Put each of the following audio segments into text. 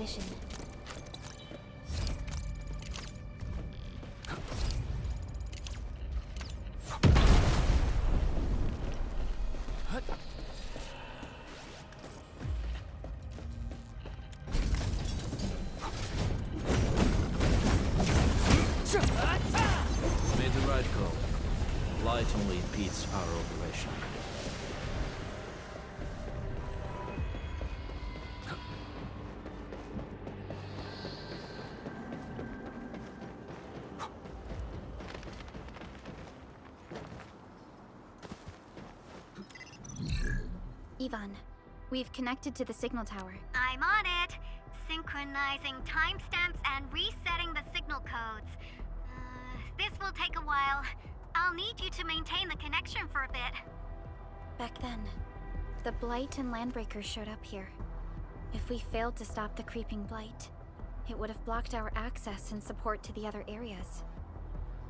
position. Made the right call. Light only impedes our operation. Ivan, we've connected to the signal tower. I'm on it. Synchronizing timestamps and resetting the signal codes. This will take a while. I'll need you to maintain the connection for a bit. Back then, the Blight and Landbreakers showed up here. If we failed to stop the creeping Blight, it would have blocked our access and support to the other areas.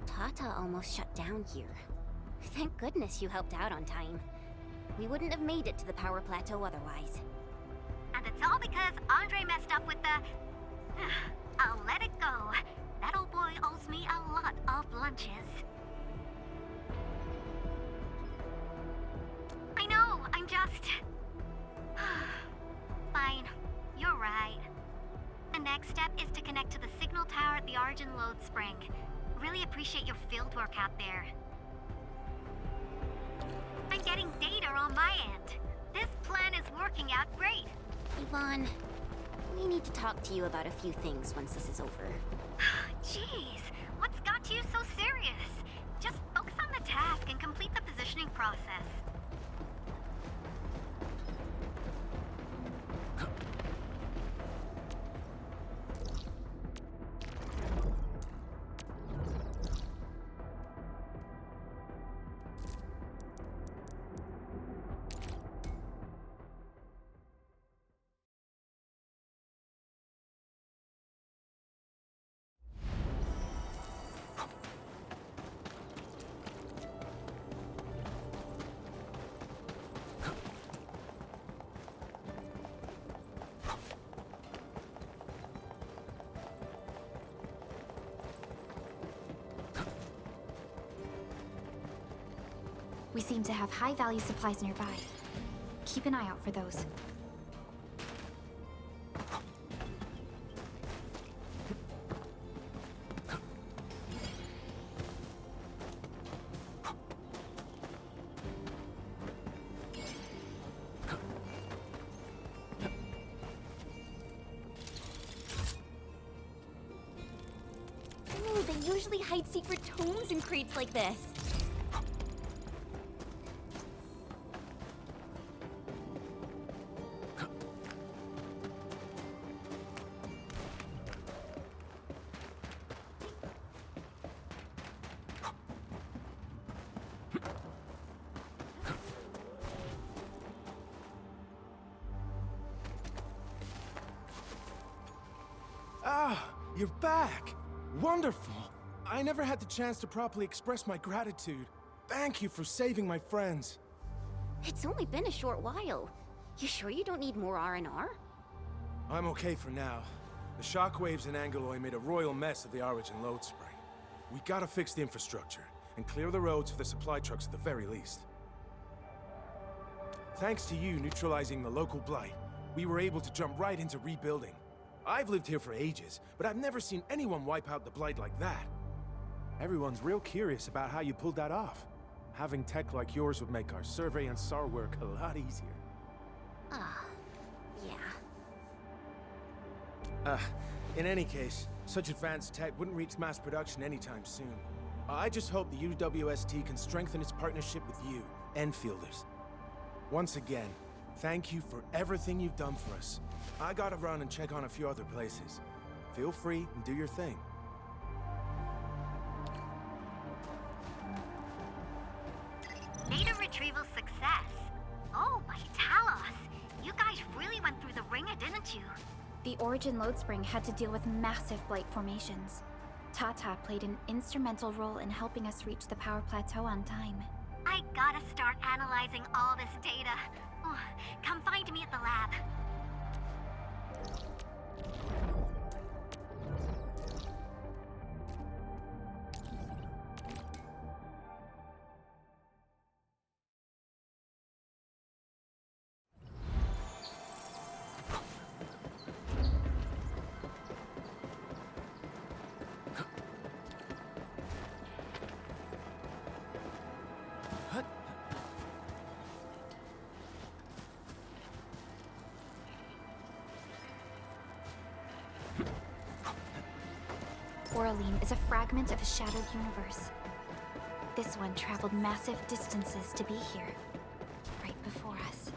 Tata almost shut down here. Thank goodness you helped out on time. We wouldn't have made it to the power plateau otherwise. And it's all because Andre messed up with the... I'll let it go. That old boy owes me a lot of lunches. I know, I'm just... Fine, you're right. The next step is to connect to the signal tower at the Origin Load Spring. Really appreciate your field work out there. I'm getting data on my end. This plan is working out great. Yvonne, we need to talk to you about a few things once this is over. Jeez, what's got you so serious? Just focus on the task and complete the positioning process. We seem to have high-value supplies nearby. Keep an eye out for those. Oh, they usually hide secret tomes in crates like this. Ah, you're back! Wonderful! I never had the chance to properly express my gratitude. Thank you for saving my friends. It's only been a short while. You sure you don't need more R&R? I'm okay for now. The shockwaves in Angaloy made a royal mess of the Origin Load Spring. We gotta fix the infrastructure, and clear the roads for the supply trucks at the very least. Thanks to you neutralizing the local blight, we were able to jump right into rebuilding. I've lived here for ages, but I've never seen anyone wipe out the blight like that. Everyone's real curious about how you pulled that off. Having tech like yours would make our survey and SAR work a lot easier. Yeah. In any case, such advanced tech wouldn't reach mass production anytime soon. I just hope the UWST can strengthen its partnership with you, Enfielders. Once again, thank you for everything you've done for us. I gotta run and check on a few other places. Feel free and do your thing. Data retrieval success. Oh, my Talos. You guys really went through the ringer, didn't you? The Origin Load Spring had to deal with massive blight formations. Tata played an instrumental role in helping us reach the power plateau on time. I gotta start analyzing all this data. Oh, come find me at the lab. Oraline is a fragment of a shattered universe. This one traveled massive distances to be here, right before us.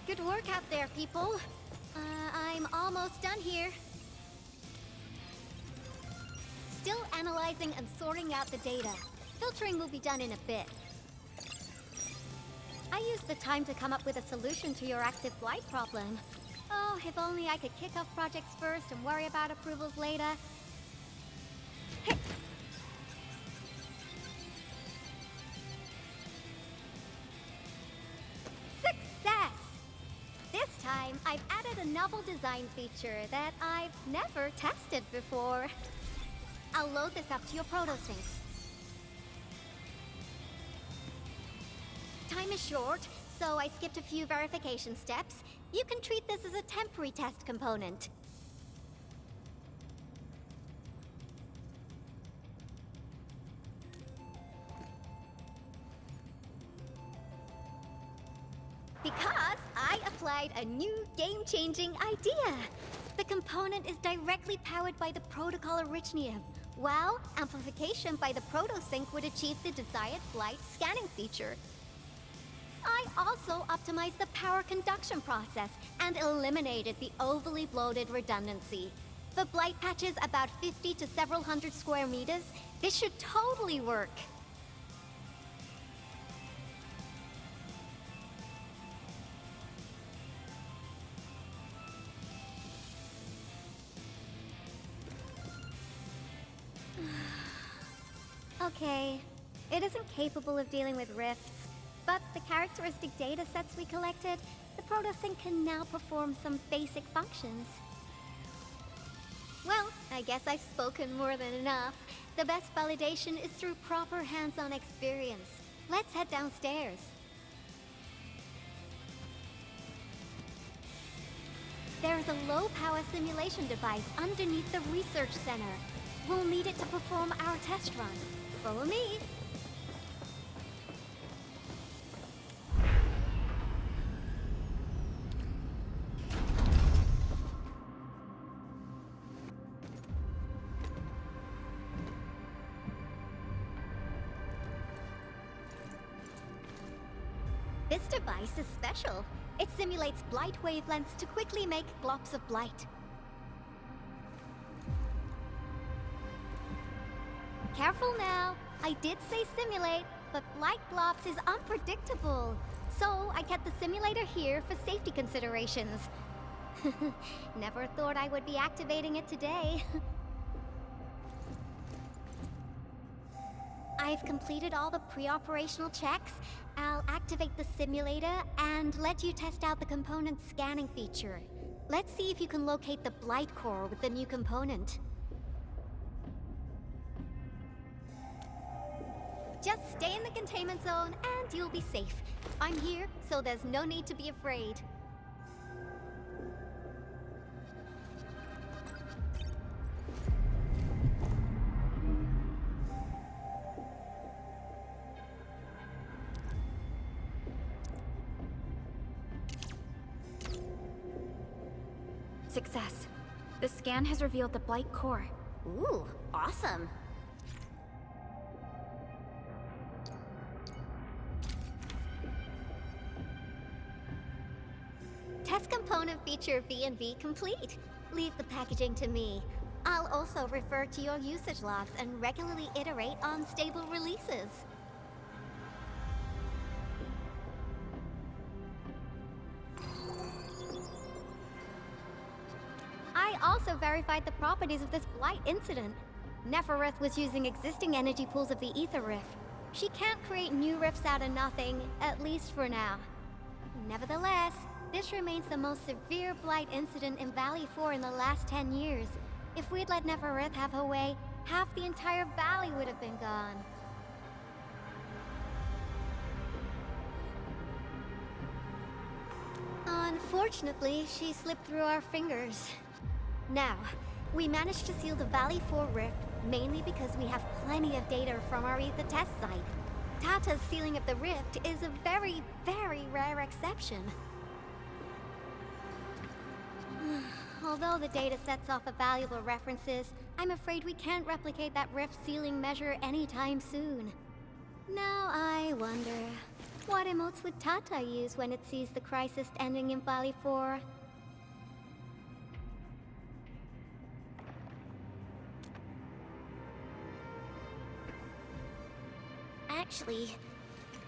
Good work out there, people. I'm almost done here. Still analyzing and sorting out the data. Filtering will be done in a bit. I used the time to come up with a solution to your active blight problem. Oh, if only I could kick off projects first and worry about approvals later. Hey. Success! This time, I've added a novel design feature that I've never tested before. I'll load this up to your proto-syncs. Time is short, so I skipped a few verification steps. You can treat this as a temporary test component. Because I applied a new game-changing idea. The component is directly powered by the protocol Arknights, while amplification by the proto-sync would achieve the desired blight scanning feature. I also optimized the power conduction process and eliminated the overly bloated redundancy. For blight patches about 50 to several hundred square meters, this should totally work. Okay, it isn't capable of dealing with rifts, but the characteristic data sets we collected, the proto-sync can now perform some basic functions. Well, I guess I've spoken more than enough. The best validation is through proper hands-on experience. Let's head downstairs. There's a low-power simulation device underneath the research center. We'll need it to perform our test run. Follow me. This device is special. It simulates blight wavelengths to quickly make globs of blight. Careful now. I did say simulate, but blight globs is unpredictable. So I kept the simulator here for safety considerations. Never thought I would be activating it today. I've completed all the pre-operational checks. I'll activate the simulator and let you test out the component scanning feature. Let's see if you can locate the blight core with the new component. Just stay in the containment zone and you'll be safe. I'm here, so there's no need to be afraid. Success. The scan has revealed the blight core. Ooh, awesome. Test component feature V&V complete. Leave the packaging to me. I'll also refer to your usage logs and regularly iterate on stable releases. also verified the properties of this blight incident. Nefereth was using existing energy pools of the Ether Rift. She can't create new rifts out of nothing, at least for now. Nevertheless, this remains the most severe blight incident in Valley 4 in the last 10 years. If we'd let Nefereth have her way, half the entire valley would have been gone. Unfortunately, she slipped through our fingers. Now, we managed to seal the Valley 4 rift mainly because we have plenty of data from our Ether test site. Tata's sealing of the rift is a very, very rare exception. Although the data sets off valuable references, I'm afraid we can't replicate that rift sealing measure anytime soon. Now I wonder, what emotes would Tata use when it sees the crisis ending in Valley 4? Actually,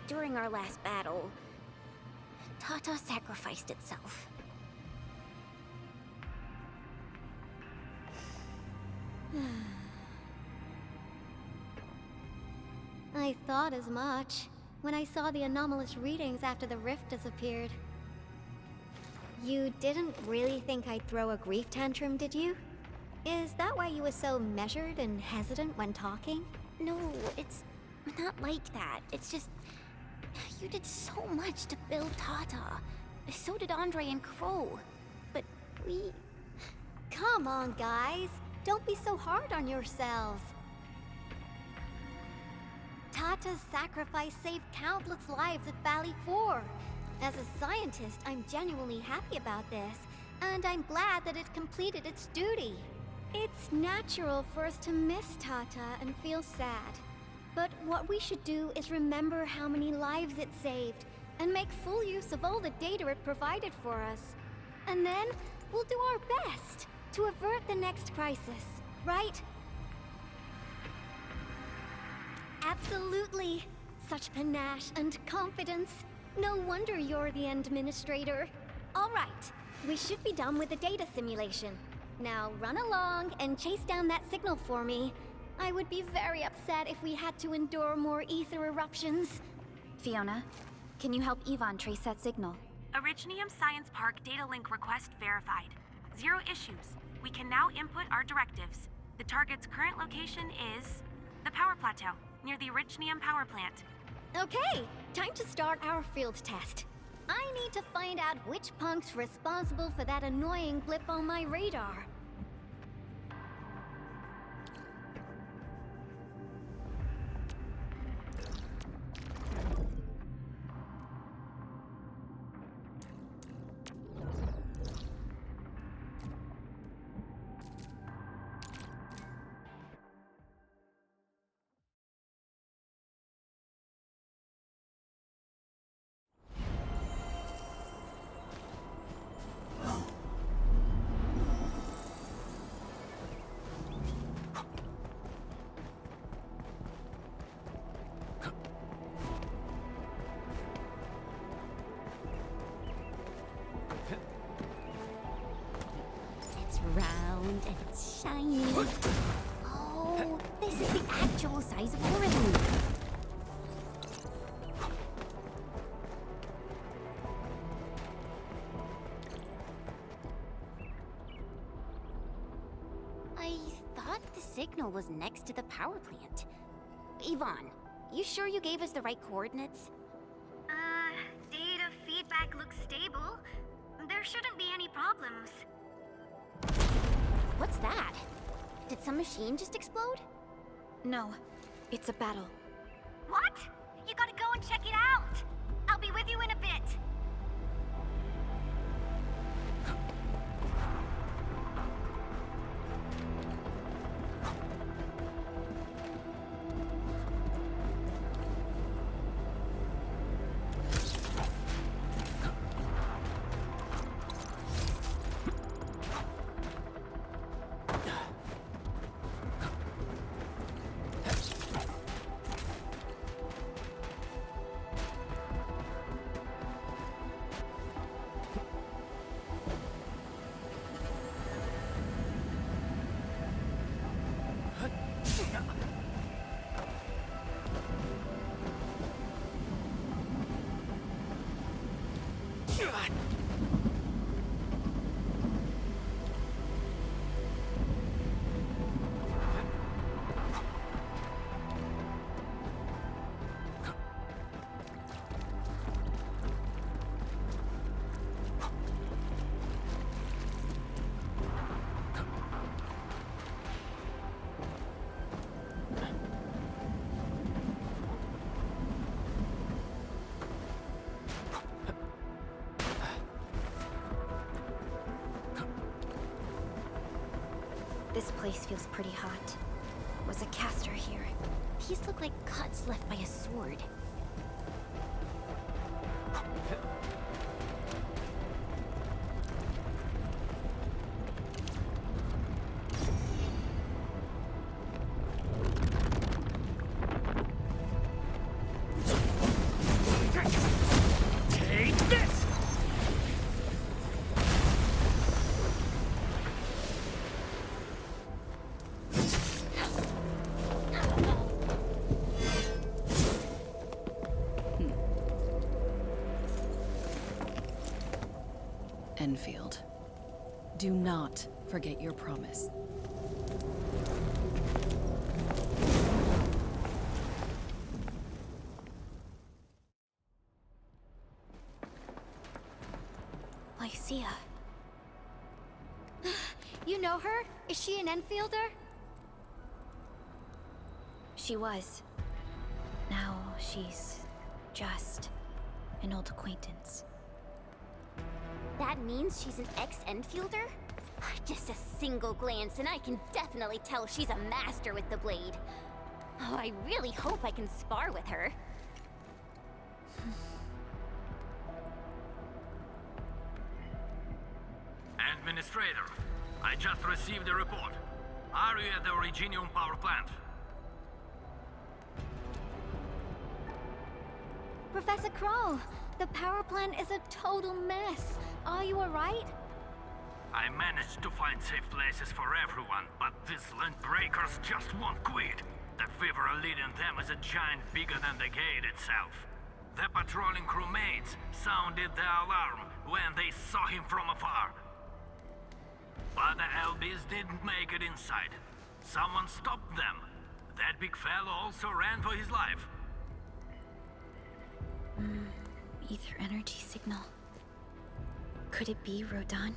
during our last battle, Tata sacrificed itself. I thought as much when I saw the anomalous readings after the rift disappeared. You didn't really think I'd throw a grief tantrum, did you? Is that why you were so measured and hesitant when talking? No, it's not like that. It's just... you did so much to build Tata. So did Andre and Crow. But we... Come on, guys. Don't be so hard on yourselves. Tata's sacrifice saved countless lives at Valley 4. As a scientist, I'm genuinely happy about this, and I'm glad that it completed its duty. It's natural for us to miss Tata and feel sad. But what we should do is remember how many lives it saved, and make full use of all the data it provided for us. And then, we'll do our best to avert the next crisis, right? Absolutely. Such panache and confidence. No wonder you're the administrator. All right, we should be done with the data simulation. Now run along and chase down that signal for me. I would be very upset if we had to endure more ether eruptions. Fiona, can you help Yvonne trace that signal? Originium Science Park data link request verified. 0 issues. We can now input our directives. The target's current location is the power plateau, near the Originium power plant. Okay, time to start our field test. I need to find out which punk's responsible for that annoying blip on my radar. Round and shiny. Oh, this is the actual size of Oregon. I thought the signal was next to the power plant. Yvonne, you sure you gave us the right coordinates? Data feedback looks stable. There shouldn't be any problems. What's that? Did some machine just explode? No, it's a battle. What? You gotta go and check it out! I'll be with you in a bit. This place feels pretty hot. Was a caster here? These look like cuts left by a sword. Take this! Endfield. Do not forget your promise. Lycia. You know her? Is she an Enfielder? She was. Now she's just an old acquaintance. That means she's an ex-Enfielder? Just a single glance and I can definitely tell she's a master with the blade. Oh, I really hope I can spar with her. Administrator, I just received a report. Are you at the Originium power plant? Professor Crow, the power plant is a total mess. Are you alright? I managed to find safe places for everyone, but these land breakers just won't quit. The fever leading them is a giant bigger than the gate itself. The patrolling crewmates sounded the alarm when they saw him from afar. But the LBs didn't make it inside. Someone stopped them. That big fellow also ran for his life. Ether energy signal. Could it be Rodan?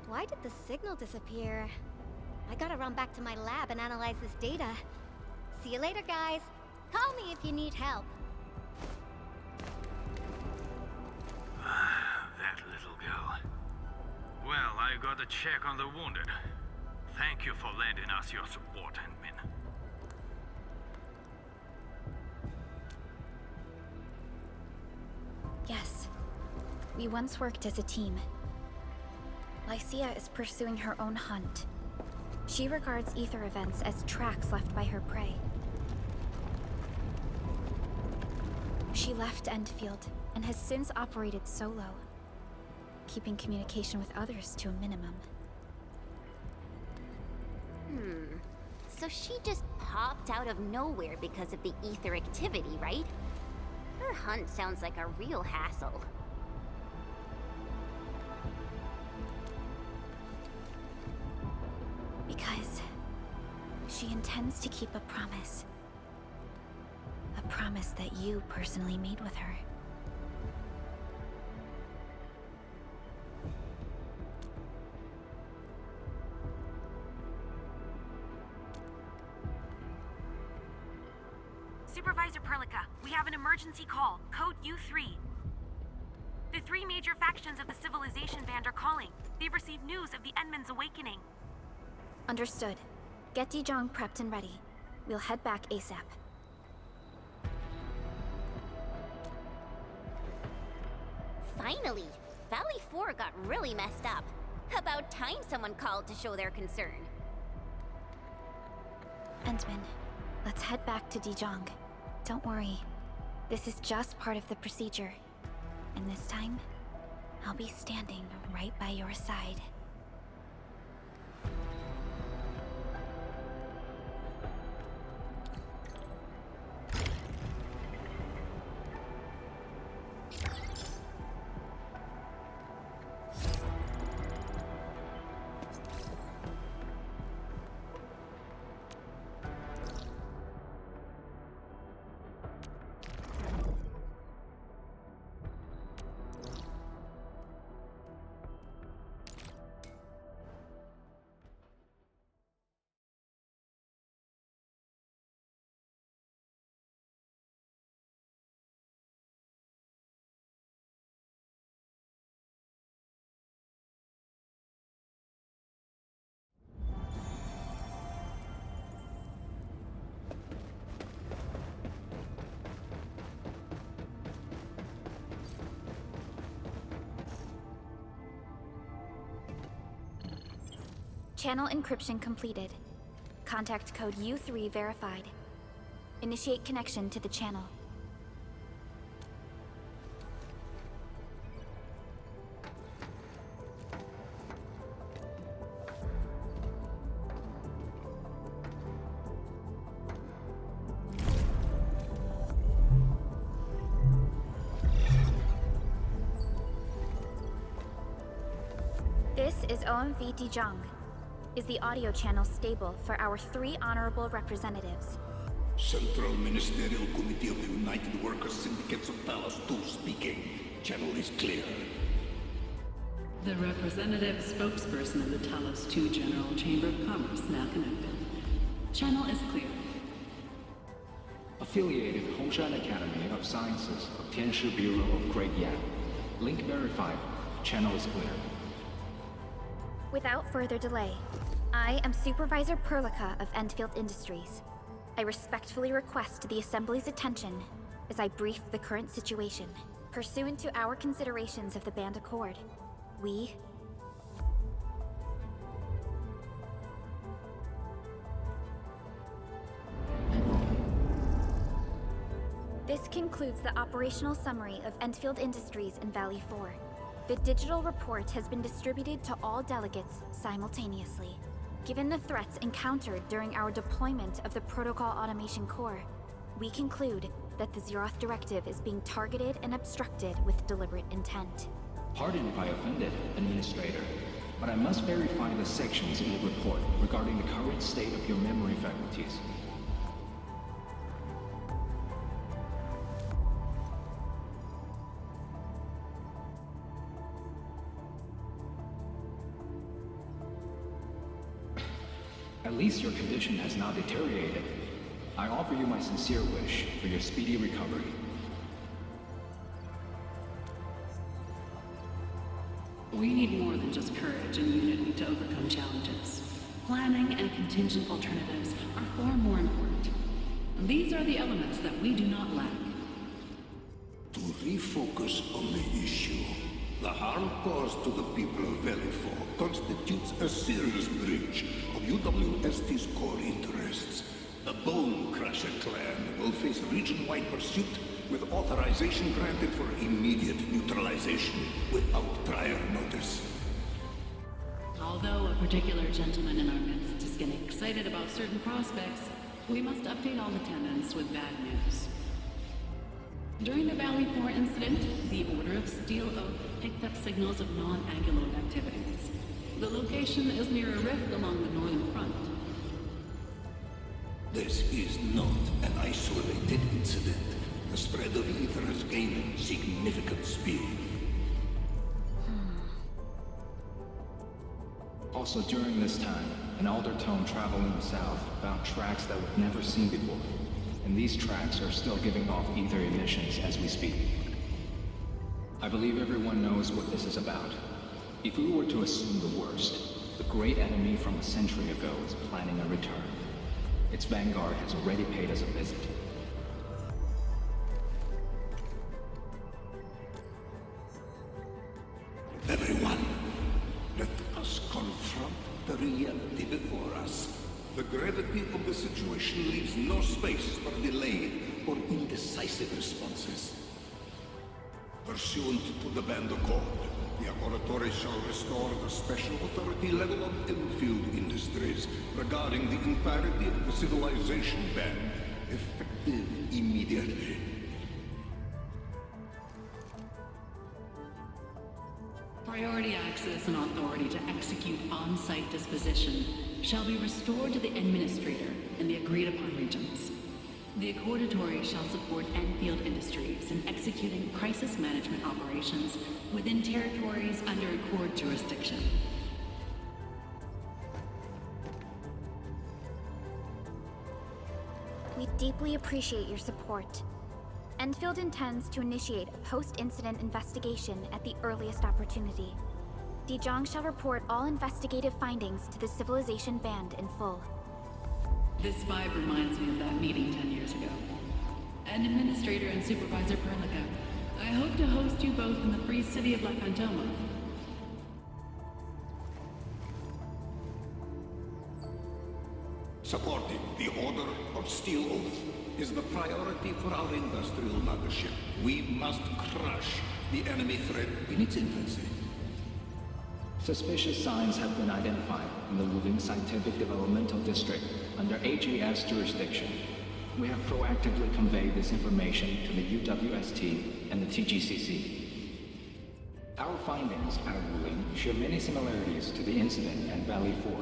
Why did the signal disappear? I gotta run back to my lab and analyze this data. See you later, guys. Call me if you need help. That little girl. Well, I got a check on the wounded. Thank you for lending us your support, Endmin. Yes. We once worked as a team. Lycia is pursuing her own hunt. She regards ether events as tracks left by her prey. She left Endfield and has since operated solo, keeping communication with others to a minimum. So she just popped out of nowhere because of the ether activity, right? Her hunt sounds like a real hassle. Because she intends to keep a promise. A promise that you personally made with her. Supervisor Perlica, we have an emergency call, code U3. The three major factions of the Civilization Band are calling. They've received news of the Endman's awakening. Understood. Get Dijong prepped and ready. We'll head back ASAP. Finally! Valley 4 got really messed up. About time someone called to show their concern. Endman, let's head back to Dijong. Don't worry. This is just part of the procedure. And this time, I'll be standing right by your side. Channel encryption completed. Contact code U3 verified. Initiate connection to the channel. This is OMV Dijong. Is the audio channel stable for our 3 honorable representatives? Central Ministerial Committee of the United Workers Syndicates of Talos 2 speaking. Channel is clear. The representative spokesperson of the Talos 2 General Chamber of Commerce now connected. Channel is clear. Affiliated Hongshan Academy of Sciences of Tianshi Bureau of Great Yan. Link verified. Channel is clear. Without further delay, I am Supervisor Perlica of Endfield Industries. I respectfully request the Assembly's attention as I brief the current situation. Pursuant to our considerations of the Band Accord, we... This concludes the operational summary of Endfield Industries in Valley 4. The digital report has been distributed to all delegates simultaneously. Given the threats encountered during our deployment of the Protocol Automation Core, we conclude that the Zeroth Directive is being targeted and obstructed with deliberate intent. Pardon if I offended, Administrator, but I must verify the sections in the report regarding the current state of your memory faculties. At least your condition has not deteriorated. I offer you my sincere wish for your speedy recovery. We need more than just courage and unity to overcome challenges. Planning and contingent alternatives are far more important. These are the elements that we do not lack. To refocus on the issue, the harm caused to the people of Valley 4 constitutes a serious breach of UWST's core interests. The Bone Crusher clan will face region-wide pursuit with authorization granted for immediate neutralization without prior notice. Although a particular gentleman in our midst is getting excited about certain prospects, we must update all attendants with bad news. During the Valley 4 incident, the Order of Steel Oath picked up signals of non-Anguloid activities. The location is near a rift along the northern front. This is not an isolated incident. The spread of ether has gained significant speed. Also during this time, an Aldertone traveling south found tracks that we've never seen before. And these tracks are still giving off ether emissions as we speak. I believe everyone knows what this is about. If we were to assume the worst, the great enemy from a century ago is planning a return. Its vanguard has already paid us a visit. Everyone, let us confront the reality before us. The gravity of the situation leaves no space for delayed or indecisive responses. Pursuant to the Band Accord, the Laboratory shall restore the special authority level of Endfield Industries regarding the entirety of the civilization band, effective immediately. Priority access and authority to execute on-site disposition shall be restored to the Administrator in the agreed-upon regions. The Accordatory shall support Endfield Industries in executing crisis management operations within territories under Accord jurisdiction. We deeply appreciate your support. Endfield intends to initiate a post-incident investigation at the earliest opportunity. Dijong shall report all investigative findings to the Civilization Band in full. This vibe reminds me of that meeting 10 years ago. And Administrator and Supervisor Perlica, I hope to host you both in the free city of La Fantoma. Supporting the Order of Steel Oath is the priority for our industrial mothership. We must crush the enemy threat in its infancy. Suspicious signs have been identified in the Wuling Scientific Developmental District under HAS jurisdiction. We have proactively conveyed this information to the UWST and the TGCC. Our findings at Wuling share many similarities to the incident at Valley 4.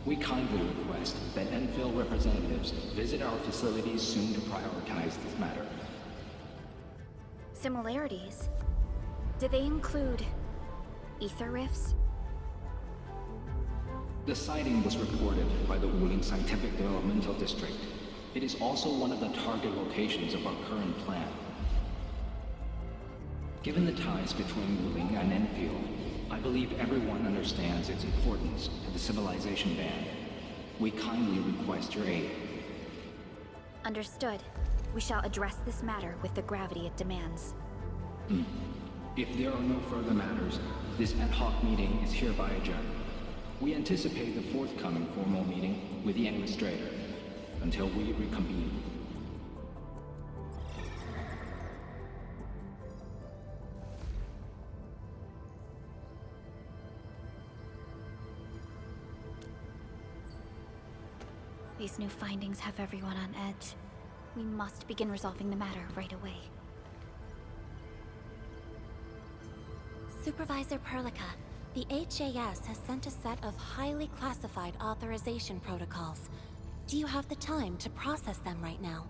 We kindly request that Endfield representatives visit our facilities soon to prioritize this matter. Similarities? Do they include ether rifts? The sighting was reported by the Wuling Scientific Developmental District. It is also one of the target locations of our current plan. Given the ties between Wuling and Endfield, I believe everyone understands its importance to the civilization band. We kindly request your aid. Understood. We shall address this matter with the gravity it demands. If there are no further matters, this ad hoc meeting is hereby adjourned. We anticipate the forthcoming formal meeting with the Administrator until we reconvene. These new findings have everyone on edge. We must begin resolving the matter right away. Supervisor Perlica, the HAS has sent a set of highly classified authorization protocols. Do you have the time to process them right now?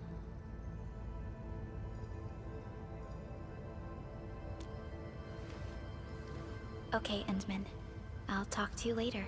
Okay, Endman. I'll talk to you later.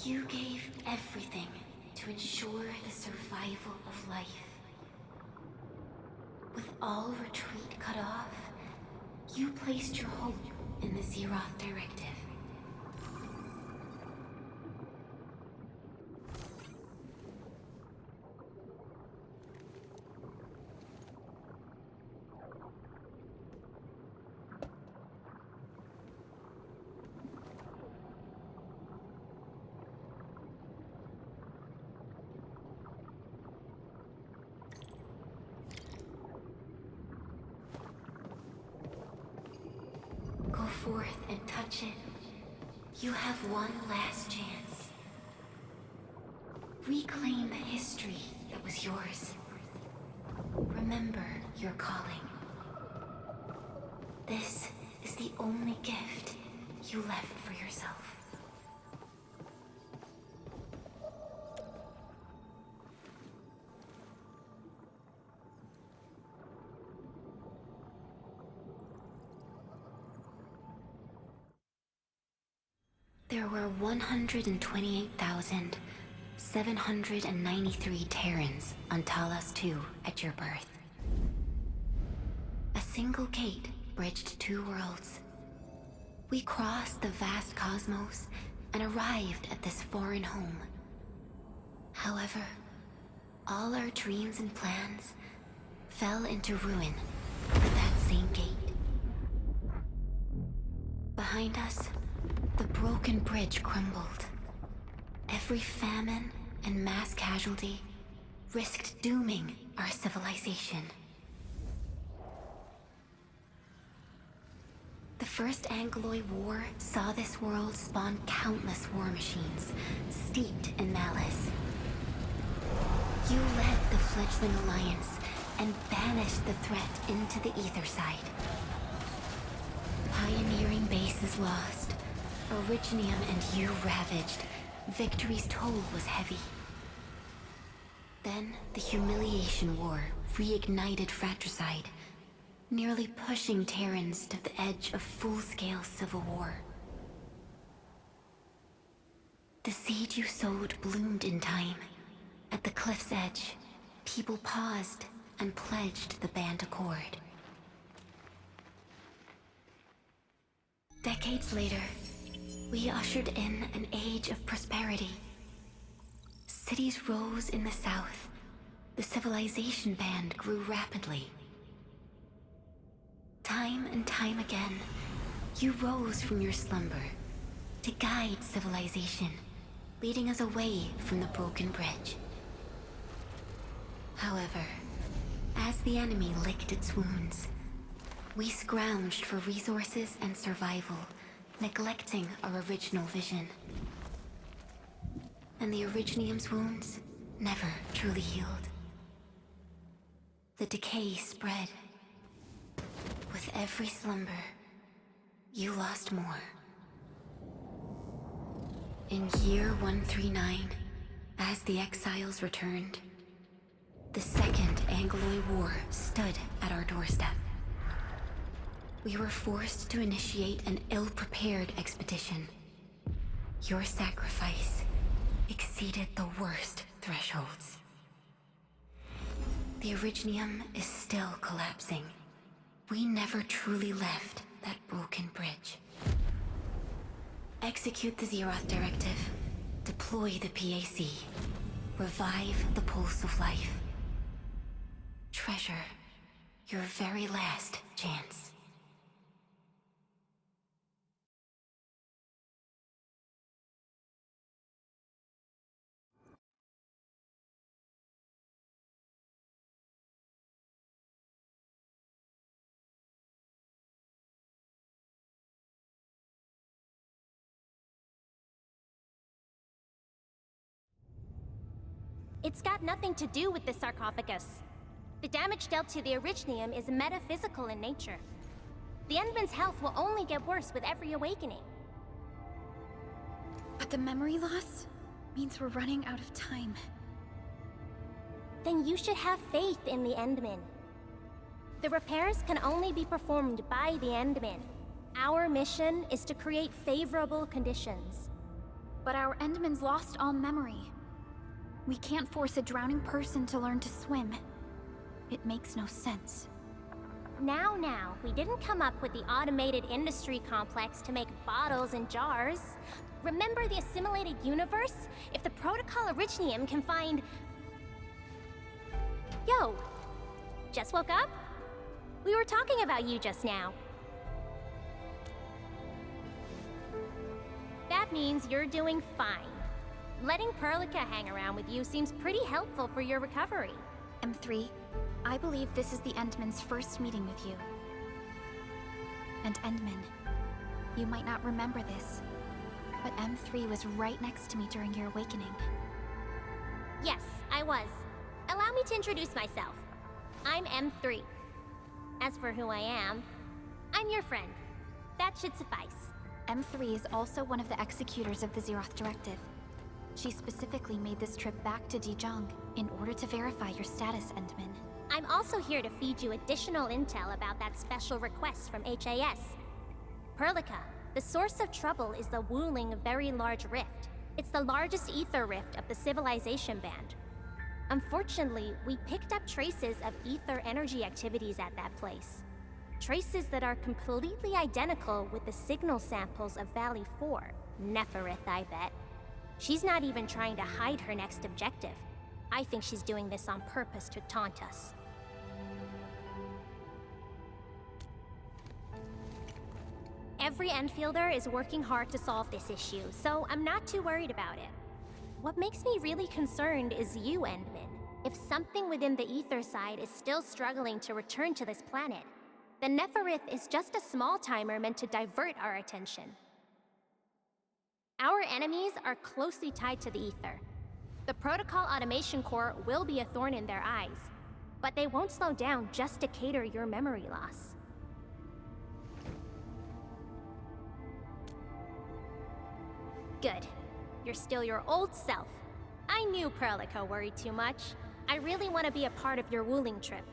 You gave everything to ensure the survival of life. With all retreat cut off, you placed your hope in the Zeroth Directive. Go forth and touch it. You have one last chance. Reclaim the history that was yours. Remember your calling. This is the only gift you left for yourself. There were 128,793 Terrans on Talos 2 at your birth. A single gate bridged two worlds. We crossed the vast cosmos and arrived at this foreign home. However, all our dreams and plans fell into ruin at that same gate. Behind us, the broken bridge crumbled. Every famine and mass casualty risked dooming our civilization. The First Angloid War saw this world spawn countless war machines, steeped in malice. You led the fledgling alliance and banished the threat into the ether side. Pioneering bases lost, Originium and you ravaged. Victory's toll was heavy. Then the Humiliation War reignited fratricide, nearly pushing Terrans to the edge of full-scale civil war. The seed you sowed bloomed in time. At the cliff's edge, people paused and pledged the Band Accord. Decades later, we ushered in an age of prosperity. Cities rose in the south. The civilization band grew rapidly. Time and time again, you rose from your slumber to guide civilization, leading us away from the broken bridge. However, as the enemy licked its wounds, we scrounged for resources and survival, neglecting our original vision. And the Originium's wounds never truly healed. The decay spread. With every slumber, you lost more. In year 139, as the exiles returned, the Second Angloid War stood at our doorstep. We were forced to initiate an ill-prepared expedition. Your sacrifice exceeded the worst thresholds. The Originium is still collapsing. We never truly left that broken bridge. Execute the Zeroth Directive. Deploy the PAC. Revive the pulse of life. Treasure your very last chance. It's got nothing to do with the sarcophagus. The damage dealt to the Originium is metaphysical in nature. The Endman's health will only get worse with every awakening. But the memory loss means we're running out of time. Then you should have faith in the Endman. The repairs can only be performed by the Endman. Our mission is to create favorable conditions. But our Endman's lost all memory. We can't force a drowning person to learn to swim. It makes no sense. Now, we didn't come up with the automated industry complex to make bottles and jars. Remember the assimilated universe? If the Protocol Originium can find... Yo! Just woke up? We were talking about you just now. That means you're doing fine. Letting Perlica hang around with you seems pretty helpful for your recovery. M3, I believe this is the Endman's first meeting with you. And Endman, you might not remember this, but M3 was right next to me during your awakening. Yes, I was. Allow me to introduce myself. I'm M3. As for who I am, I'm your friend. That should suffice. M3 is also one of the executors of the Zeroth Directive. She specifically made this trip back to Dijon in order to verify your status, Endman. I'm also here to feed you additional intel about that special request from HAS. Perlica, the source of trouble is the Wuling Very Large Rift. It's the largest ether rift of the Civilization Band. Unfortunately, we picked up traces of ether energy activities at that place. Traces that are completely identical with the signal samples of Valley 4. Neferith, I bet. She's not even trying to hide her next objective. I think she's doing this on purpose to taunt us. Every Enfielder is working hard to solve this issue, so I'm not too worried about it. What makes me really concerned is you, Endman. If something within the ether side is still struggling to return to this planet, The Neferith is just a small timer meant to divert our attention. Our enemies are closely tied to the ether. The Protocol Automation Core will be a thorn in their eyes, but they won't slow down just to cater your memory loss. Good. You're still your old self. I knew Perlica worried too much. I really want to be a part of your Wuling trip.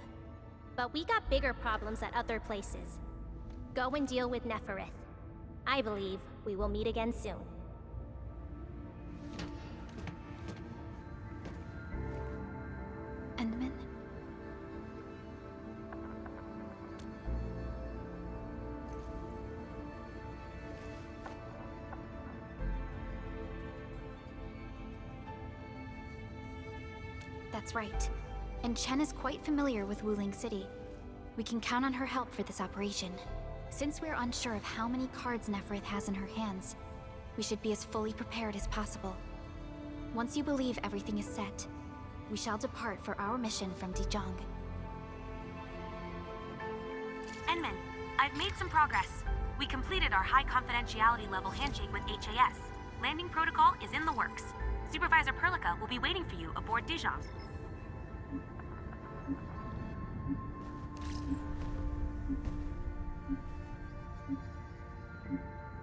But we got bigger problems at other places. Go and deal with Neferith. I believe we will meet again soon. Endman? That's right. And Chen is quite familiar with Wuling City. We can count on her help for this operation. Since we're unsure of how many cards Neferith has in her hands, we should be as fully prepared as possible. Once you believe everything is set, we shall depart for our mission from Dijong. Enman, I've made some progress. We completed our high confidentiality level handshake with HAS. Landing protocol is in the works. Supervisor Perlica will be waiting for you aboard Dijong.